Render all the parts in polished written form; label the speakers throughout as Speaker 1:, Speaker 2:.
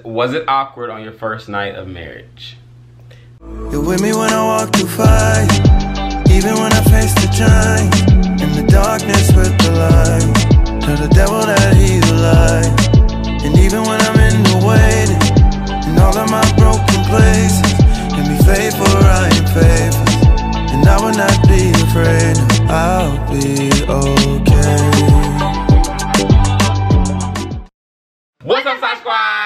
Speaker 1: Was it awkward on your first night of marriage?
Speaker 2: You're with me when I walk through fire, even when I face the giant. In the darkness with the light, tell the devil that he's a lie. And even when I'm in the waiting, in all of my broken places, can be faithful or I am faithful. And I will not be afraid, I'll be okay.
Speaker 1: What's up, Sav Squad?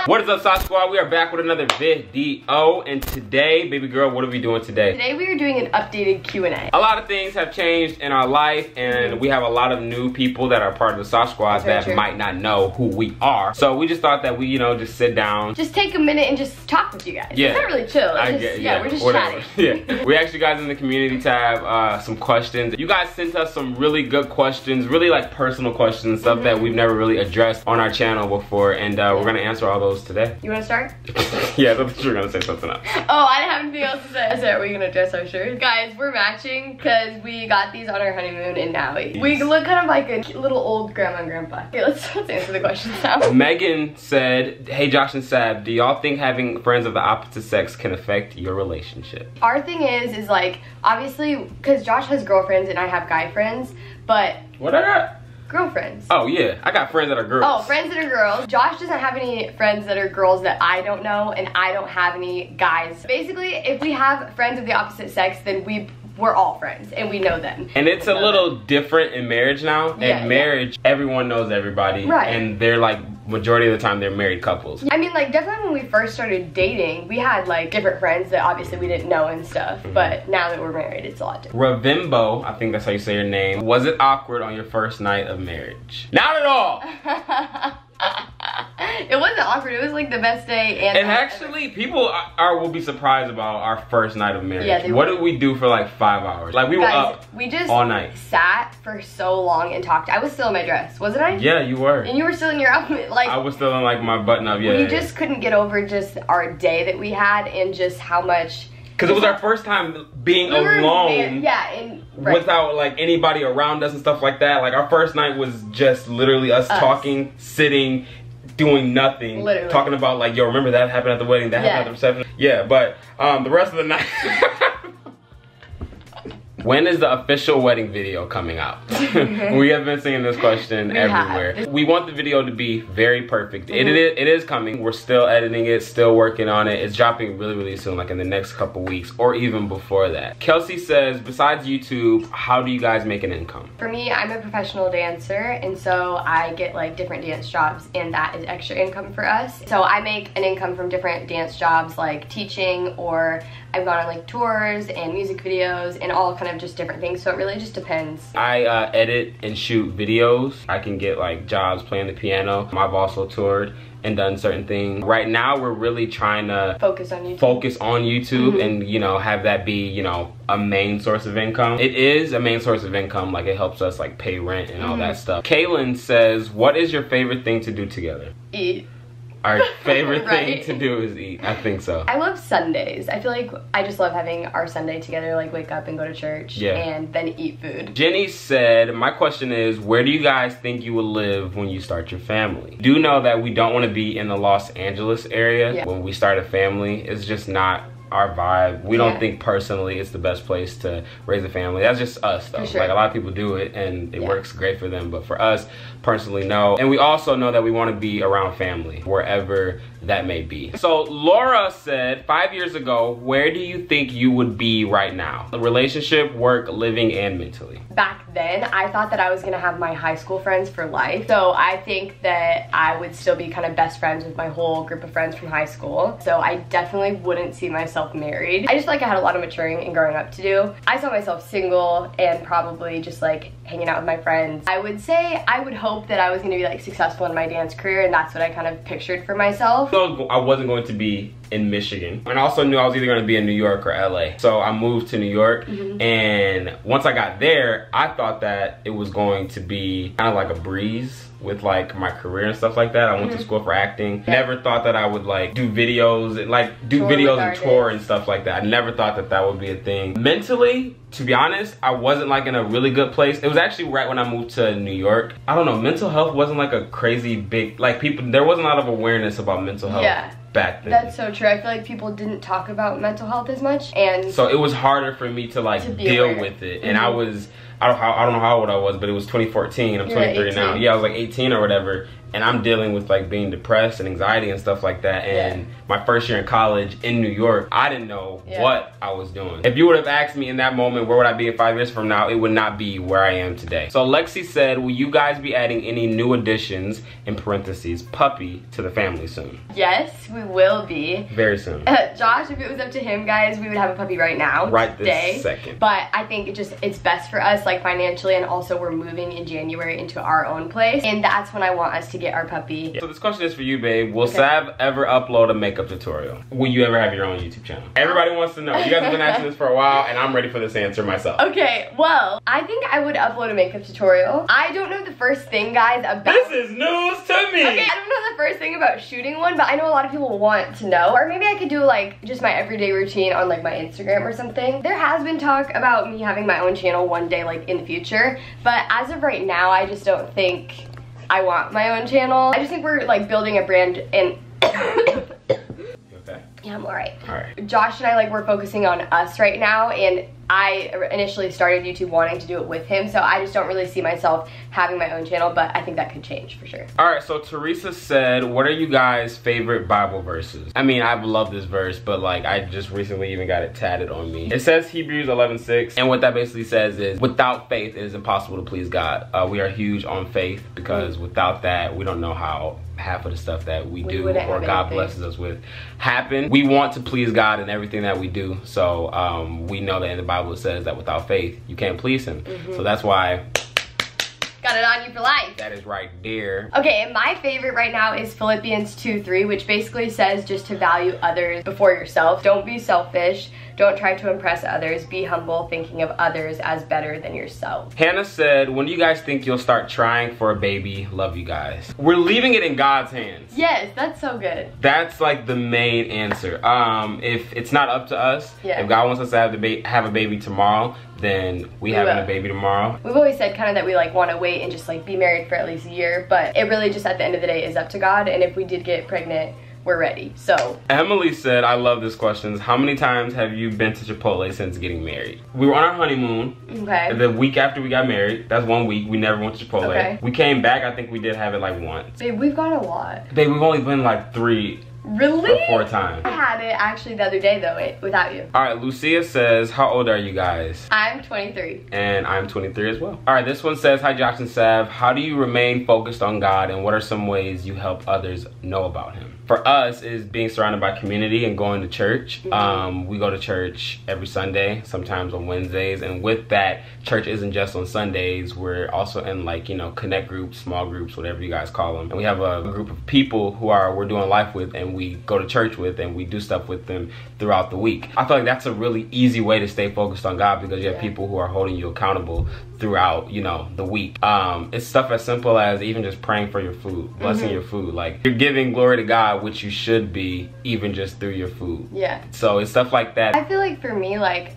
Speaker 1: What is up, Sav Squad? We are back with another video, and today, baby girl, what are we doing today?
Speaker 3: Today we are doing an updated Q&A.
Speaker 1: A lot of things have changed in our life, and we have a lot of new people that are part of the Sav Squad that might not know who we are. So we just thought that we, just sit down.
Speaker 3: Just take a minute and just talk with you guys.
Speaker 1: Yeah.
Speaker 3: It's not really chill. We're just chatting.
Speaker 1: Yeah. We asked you guys in the community tab some questions. You guys sent us some really good questions, really like personal questions, stuff that we've never really addressed on our channel before, and we're gonna answer all those today.
Speaker 3: You wanna start?
Speaker 1: Yeah, I thought you were gonna say something else.
Speaker 3: Oh, I didn't have anything else to say. I said, are we gonna dress our shirts? Guys, we're matching because we got these on our honeymoon in Maui. We look kind of like a little old grandma and grandpa. Okay, let's answer the questions now.
Speaker 1: Megan said, hey Josh and Sav, do y'all think having friends of the opposite sex can affect your relationship?
Speaker 3: Our thing is like, obviously, because Josh has girlfriends and I have guy friends, but...
Speaker 1: What I got?
Speaker 3: Girlfriends.
Speaker 1: Oh yeah, I got friends that are girls.
Speaker 3: Oh, friends that are girls. Josh doesn't have any friends that are girls that I don't know, and I don't have any guys. Basically, if we have friends of the opposite sex, then we're all friends and we know them.
Speaker 1: And it's a little different in marriage now. In marriage, everyone knows everybody.
Speaker 3: Right.
Speaker 1: And they're like, majority of the time, they're married couples.
Speaker 3: I mean, like, definitely when we first started dating, we had like different friends that obviously we didn't know and stuff. But now that we're married, it's a lot different.
Speaker 1: Ravimbo, I think that's how you say your name. Was it awkward on your first night of marriage? Not at all!
Speaker 3: It wasn't awkward. It was like the best day. And
Speaker 1: actually, people will be surprised about our first night of marriage.
Speaker 3: Yeah,
Speaker 1: what did we do for like 5 hours? Like we were up
Speaker 3: we just
Speaker 1: all night.
Speaker 3: Sat for so long and talked. I was still in my dress, wasn't I?
Speaker 1: Yeah, you were.
Speaker 3: And you were still in your outfit. Like
Speaker 1: I was still in like my button up. Yeah.
Speaker 3: We just couldn't get over just our day that we had and just how much.
Speaker 1: Because it was our first time being alone. Without like anybody around us and stuff like that. Like our first night was just literally us. Talking, sitting, doing nothing.
Speaker 3: Literally.
Speaker 1: Talking about like, yo, remember that happened at the wedding, that happened at the reception. Yeah, but the rest of the night. When is the official wedding video coming out? We have been seeing this question everywhere. We want the video to be very perfect. It is coming. We're still editing it, still working on it. It's dropping really, really soon, like in the next couple weeks or even before that. Kelsey says, besides YouTube, how do you guys make an income?
Speaker 3: For me, I'm a professional dancer, and so I get like different dance jobs, and that is extra income for us. So I make an income from different dance jobs like teaching, or I've gone on like tours and music videos and all kind of just different things, so it really just depends.
Speaker 1: I edit and shoot videos. I can get like jobs playing the piano. I've also toured and done certain things. Right now we're really trying to focus on YouTube and have that be a main source of income. It is a main source of income, like it helps us like pay rent and all that stuff. Kaylin says, what is your favorite thing to do together?
Speaker 3: Eat.
Speaker 1: Our favorite thing to do is eat. I think so.
Speaker 3: I love Sundays. I feel like I just love having our Sunday together, like wake up and go to church and then eat food. Jenny
Speaker 1: said, my question is, where do you guys think you will live when you start your family? Do know that we don't want to be in the Los Angeles area when we start a family. It's just not our vibe. We don't think personally it's the best place to raise a family. That's just us though. Like a lot of people do it and it works great for them, but for us personally, no. And we also know that we want to be around family wherever that may be. So Laura said, 5 years ago, where do you think you would be right now? Relationship, work, living, and mentally.
Speaker 3: Back then, I thought that I was gonna have my high school friends for life. So I think that I would still be kind of best friends with my whole group of friends from high school. So I definitely wouldn't see myself married. I just feel like I had a lot of maturing and growing up to do. I saw myself single and probably just like hanging out with my friends. I would say, I would hope that I was gonna be like successful in my dance career, and that's what I kind of pictured for myself.
Speaker 1: So I wasn't going to be in Michigan, and I also knew I was either going to be in New York or LA. So I moved to New York, and once I got there, I thought that it was going to be kind of like a breeze. with like my career and stuff like that. I went to school for acting. Never thought that I would like do videos and like do videos and tour and stuff like that. I never thought that that would be a thing. Mentally, to be honest, I wasn't like in a really good place. It was actually right when I moved to New York. I don't know, mental health wasn't like a crazy big, like people, there wasn't a lot of awareness about mental health. Back then. That's
Speaker 3: so true. I feel like people didn't talk about mental health as much, and
Speaker 1: so it was harder for me to like deal with it. And I don't know how old I was, but it was 2014. I'm 23 now. Yeah, I was like 18 or whatever. And I'm dealing with like being depressed and anxiety and stuff like that. And my first year in college in New York, I didn't know what I was doing. If you would have asked me in that moment, where would I be in 5 years from now? It would not be where I am today. So Lexi said, will you guys be adding any new additions, in parentheses, puppy, to the family soon?
Speaker 3: Yes, we will be.
Speaker 1: Very soon.
Speaker 3: Josh, if it was up to him, guys, we would have a puppy right now.
Speaker 1: Right this second.
Speaker 3: But I think it's best for us, like financially, and also we're moving in January into our own place. And that's when I want us to get our puppy.
Speaker 1: So this question is for you, babe. Will Sav ever upload a makeup tutorial? Will you ever have your own YouTube channel? Everybody wants to know. You guys have been asking this for a while, and I'm ready for this answer myself.
Speaker 3: Okay, well, I think I would upload a makeup tutorial. I don't know the first thing, guys, about...
Speaker 1: This is news to me!
Speaker 3: Okay, I don't know the first thing about shooting one, but I know a lot of people want to know. Or maybe I could do like just my everyday routine on like my Instagram or something. There has been talk about me having my own channel one day, like in the future, but as of right now, I just don't think I want my own channel. I just think we're like building a brand and
Speaker 1: okay.
Speaker 3: Yeah, I'm alright.
Speaker 1: Alright.
Speaker 3: Josh and I, like, we're focusing on us right now, and I initially started YouTube wanting to do it with him, so I just don't really see myself having my own channel, but I think that could change for sure.
Speaker 1: Alright, so Teresa said, what are you guys' favorite Bible verses? I mean, I love this verse, but like, I just recently even got it tatted on me. It says Hebrews 11:6, and what that basically says is, without faith, it is impossible to please God. We are huge on faith, because without that, we don't know how half of the stuff that we do or God blesses us with happen. We want to please God in everything that we do, so we know that in the Bible it says that without faith you can't please him. So that's why
Speaker 3: got it on you for life.
Speaker 1: That is right there.
Speaker 3: Okay, and my favorite right now is Philippians 2:3, which basically says just to value others before yourself. Don't be selfish. Don't try to impress others. Be humble, thinking of others as better than yourself.
Speaker 1: Hannah said, when do you guys think you'll start trying for a baby? Love you guys. We're leaving it in God's hands.
Speaker 3: Yes, that's so good.
Speaker 1: That's like the main answer. If it's not up to us, if God wants us to have a baby tomorrow, then we having a baby tomorrow. We've
Speaker 3: always said kind of that we like want to wait and just like be married for at least a year, but it really just at the end of the day is up to God, and if we did get pregnant, we're ready. So
Speaker 1: Emily said, I love this question. How many times have you been to Chipotle since getting married? We were on our honeymoon.
Speaker 3: Okay.
Speaker 1: The week after we got married. That's 1 week. We never went to Chipotle.
Speaker 3: Okay.
Speaker 1: We came back. I think we did have it like once.
Speaker 3: Babe, we've gone a lot.
Speaker 1: Babe, we've only been like 3
Speaker 3: Really?
Speaker 1: or 4 times.
Speaker 3: I had it actually the other day though, without you.
Speaker 1: All right, Lucia says, how old are you guys?
Speaker 3: I'm 23.
Speaker 1: And I'm 23 as well. All right, this one says, hi Josh and Sav. How do you remain focused on God, and what are some ways you help others know about him? For us is being surrounded by community and going to church. We go to church every Sunday, sometimes on Wednesdays, and with that, church isn't just on Sundays. We're also in like, you know, connect groups, small groups, whatever you guys call them. And we have a group of people who we're doing life with, and we go to church with, and we do stuff with them throughout the week. I feel like that's a really easy way to stay focused on God, because you have people who are holding you accountable throughout, you know, the week. It's stuff as simple as even just praying for your food, blessing your food. Like, you're giving glory to God, which you should be, even just through your food. Yeah. So it's stuff like that.
Speaker 3: I feel like for me, like,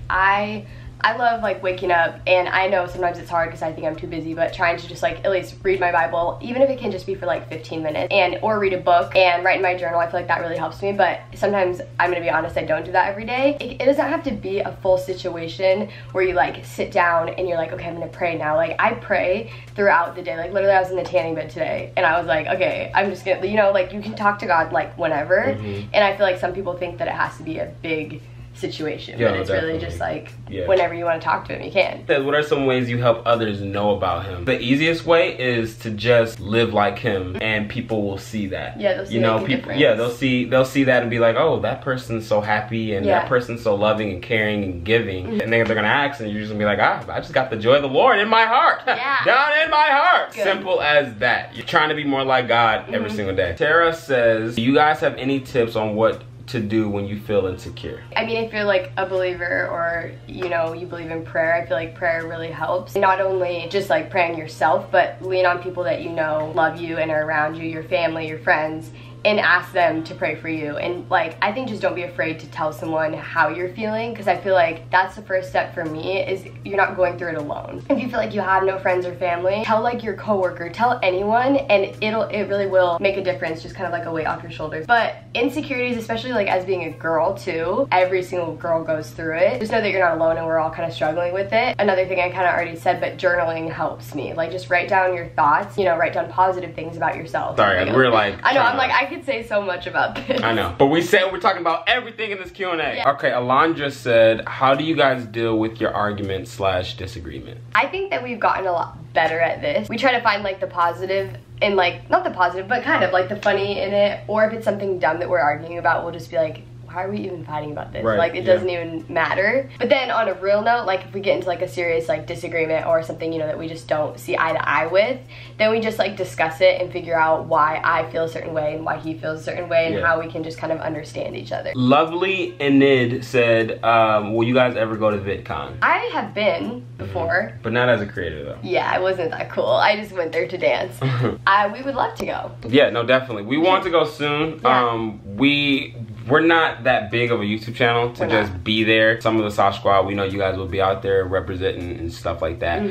Speaker 3: I love like waking up, and I know sometimes it's hard because I think I'm too busy, but trying to just like at least read my Bible, even if it can just be for like 15 minutes, or read a book and write in my journal. I feel like that really helps me, but sometimes, I'm gonna be honest, I don't do that every day. It doesn't have to be a full situation where you like sit down and you're like, okay, I'm gonna pray now. Like, I pray throughout the day. Like, literally I was in the tanning bed today and I was like, okay, I'm just gonna, you know, like, you can talk to God like whenever, and I feel like some people think that it has to be a big situation, but it's really just like whenever you want to talk to him, you can.
Speaker 1: What are some ways you help others know about him? The easiest way is to just live like him, and people will see that.
Speaker 3: Yeah, they'll see,
Speaker 1: you know,
Speaker 3: like,
Speaker 1: people. Yeah, they'll see that and be like, oh, that person's so happy, and that person's so loving and caring and giving, and then they're gonna ask, and you're just gonna be like, I just got the joy of the Lord in my heart, down in my heart. Good. Simple as that. You're trying to be more like God every single day. Tara says, do you guys have any tips on what to do when you feel insecure?
Speaker 3: I mean, if you're like a believer or, you know, you believe in prayer, I feel like prayer really helps. Not only just like praying yourself, but lean on people that you know love you and are around you, your family, your friends, and ask them to pray for you. And like, I think just don't be afraid to tell someone how you're feeling, because I feel like that's the first step for me, is you're not going through it alone. If you feel like you have no friends or family, tell like your coworker, tell anyone, and it really will make a difference, just kind of like a weight off your shoulders. But insecurities, especially like as being a girl too, every single girl goes through it. Just know that you're not alone and we're all kind of struggling with it. Another thing I kind of already said, but journaling helps me. Like, just write down your thoughts, you know, write down positive things about yourself.
Speaker 1: Sorry,
Speaker 3: you know?
Speaker 1: we're like,
Speaker 3: I know, I'm like, I could say so much about this.
Speaker 1: I know, but we said we're talking about everything in this Q&A.
Speaker 3: Yeah.
Speaker 1: Okay, Alondra said, how do you guys deal with your argument/disagreement?
Speaker 3: I think that we've gotten a lot better at this. We try to find like the positive and like, not the positive, but kind of like the funny in it. Or if it's something dumb that we're arguing about, we'll just be like, why are we even fighting about this?
Speaker 1: Right,
Speaker 3: like, it doesn't even matter. But then on a real note, like if we get into like a serious like disagreement or something, you know, that we just don't see eye to eye with, then we just like discuss it and figure out why I feel a certain way and why he feels a certain way, and how we can just kind of understand each other. Lovely
Speaker 1: Enid said, will you guys ever go to VidCon?
Speaker 3: I have been before.
Speaker 1: But not as a creator though.
Speaker 3: Yeah, it wasn't that cool. I just went there to dance. We would love to go.
Speaker 1: Yeah, no, definitely. We want to go soon.
Speaker 3: Yeah.
Speaker 1: We're not that big of a YouTube channel to just be there. Some of the Sav Squad, we know you guys will be out there representing and stuff like that.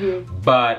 Speaker 1: But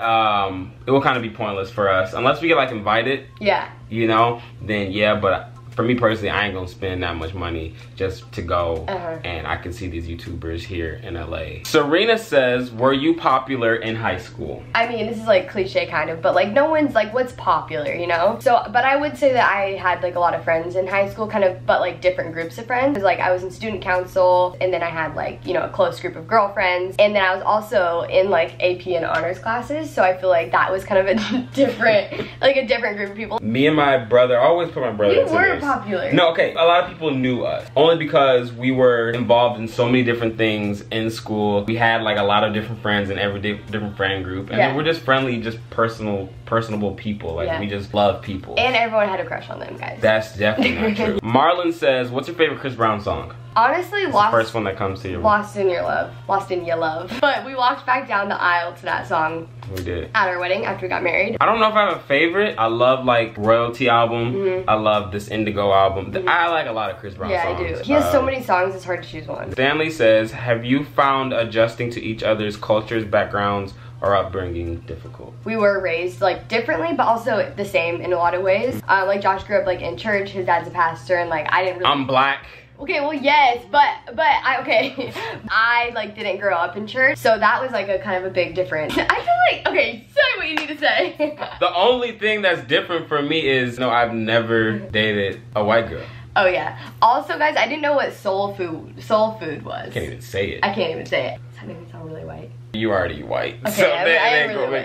Speaker 1: it will kind of be pointless for us unless we get like invited.
Speaker 3: Yeah.
Speaker 1: You know, then yeah, but for me personally, I ain't gonna spend that much money just to go, and I can see these YouTubers here in LA. Serena says, were you popular in high school?
Speaker 3: I mean, this is like cliche kind of, but like no one's like, what's popular, you know? So, but I would say that I had like a lot of friends in high school, kind of, but like different groups of friends. Because like I was in student council, and then I had like, you know, a close group of girlfriends, and then I was also in like AP and honors classes, so I feel like that was kind of a different, like a different group of people.
Speaker 1: Me and my brother, I always put my brother into this.
Speaker 3: Popular.
Speaker 1: No, okay, a lot of people knew us only because we were involved in so many different things in school. We had like a lot of different friends in every different friend group, and then we're just friendly, just personable people. Like we just love people. And
Speaker 3: everyone had a crush on them, guys.
Speaker 1: That's definitely not true. Marlon says, what's your favorite Chris Brown song?
Speaker 3: Honestly,
Speaker 1: the first one that comes to you.
Speaker 3: Lost in Your Love. Lost in Your Love. But we walked back down the aisle to that song.
Speaker 1: We did.
Speaker 3: At our wedding after we got married.
Speaker 1: I don't know if I have a favorite. I love like Royalty album. I love this Indigo album. I like a lot of Chris Brown songs.
Speaker 3: Yeah, I do. He has so many songs, it's hard to choose one.
Speaker 1: Stanley says, have you found adjusting to each other's cultures, backgrounds, or upbringing difficult? We were raised like differently, but also the same in a lot of ways. Like Josh grew up like in church. His dad's a pastor, and like I didn't really... I'm black. Okay, well, yes, but I like didn't grow up in church, so that was like a kind of a big difference. I feel like, okay, say what you need to say. The only thing that's different for me is, no, I've never dated a white girl. Oh yeah. Also, guys, I didn't know what soul food was. I can't even say it. I can't even say it. Does that make me sound really white? You already white. Okay, so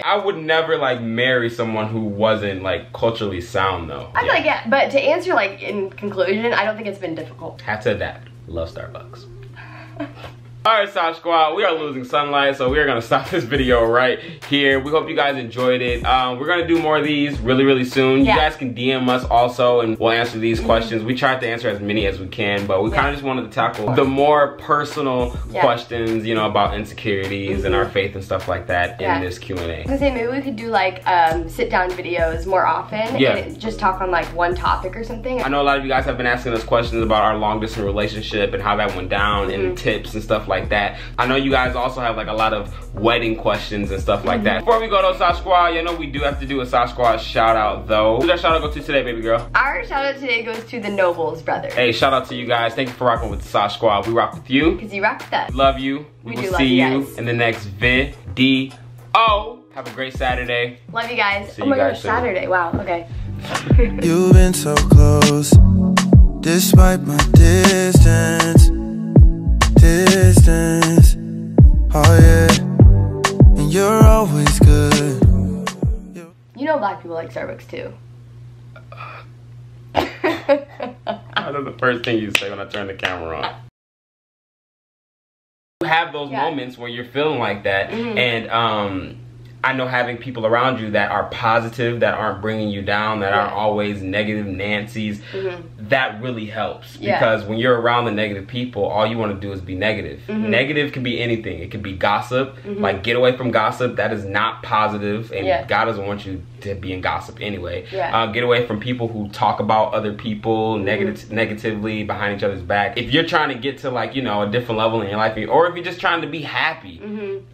Speaker 1: I would never like marry someone who wasn't like culturally sound though. I feel like, yeah, but to answer like in conclusion, I don't think it's been difficult. Had to adapt. Love Starbucks. Alright, Sav Squad, we are losing sunlight, so we are going to stop this video right here. We hope you guys enjoyed it. We're going to do more of these really soon. You guys can DM us also, and we'll answer these questions. We tried to answer as many as we can, but we kind of just wanted to tackle the more personal questions, you know, about insecurities and our faith and stuff like that in this Q&A. I was gonna say, maybe we could do like sit-down videos more often and just talk on like one topic or something. I know a lot of you guys have been asking us questions about our long-distance relationship and how that went down and tips and stuff like that. I know you guys also have like a lot of wedding questions and stuff like that. Before we go to Sav Squad, you know we do have to do a Sav Squad shout out though. Who's our shout out go to today, baby girl? Our shout out today goes to the Nobles brothers. Hey, shout out to you guys. Thank you for rocking with the Sav Squad. We rock with you. Because you rock with us. Love you. We will see you in the next video. Have a great Saturday. Love you guys. Oh my gosh, Saturday. Wow, okay.
Speaker 2: You've been so close, despite my distance. Oh yeah, and you're always good.
Speaker 3: You know black people like Starbucks too.
Speaker 1: I know the first thing you say when I turn the camera on. You have those moments where you're feeling like that, and I know having people around you that are positive, that aren't bringing you down, that aren't always negative Nancy's, that really helps. Because when you're around the negative people, all you want to do is be negative. Negative can be anything. It could be gossip. Like, get away from gossip. That is not positive, and God doesn't want you to be in gossip anyway. Get away from people who talk about other people negatively behind each other's back. If you're trying to get to, like, you know, a different level in your life, or if you're just trying to be happy,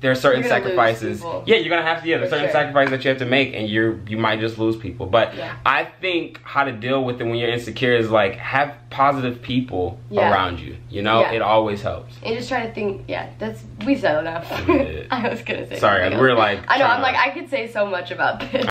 Speaker 1: there are certain sacrifices. Yeah, you're gonna have to. There's certain sacrifices that you have to make, and you might just lose people. But I think how to deal with it when you're insecure is, like, have positive people around you. You know, it always helps.
Speaker 3: And just try to think. We said enough. I was gonna say.
Speaker 1: Sorry, we're like.
Speaker 3: I know. I'm like, I could say so much about this.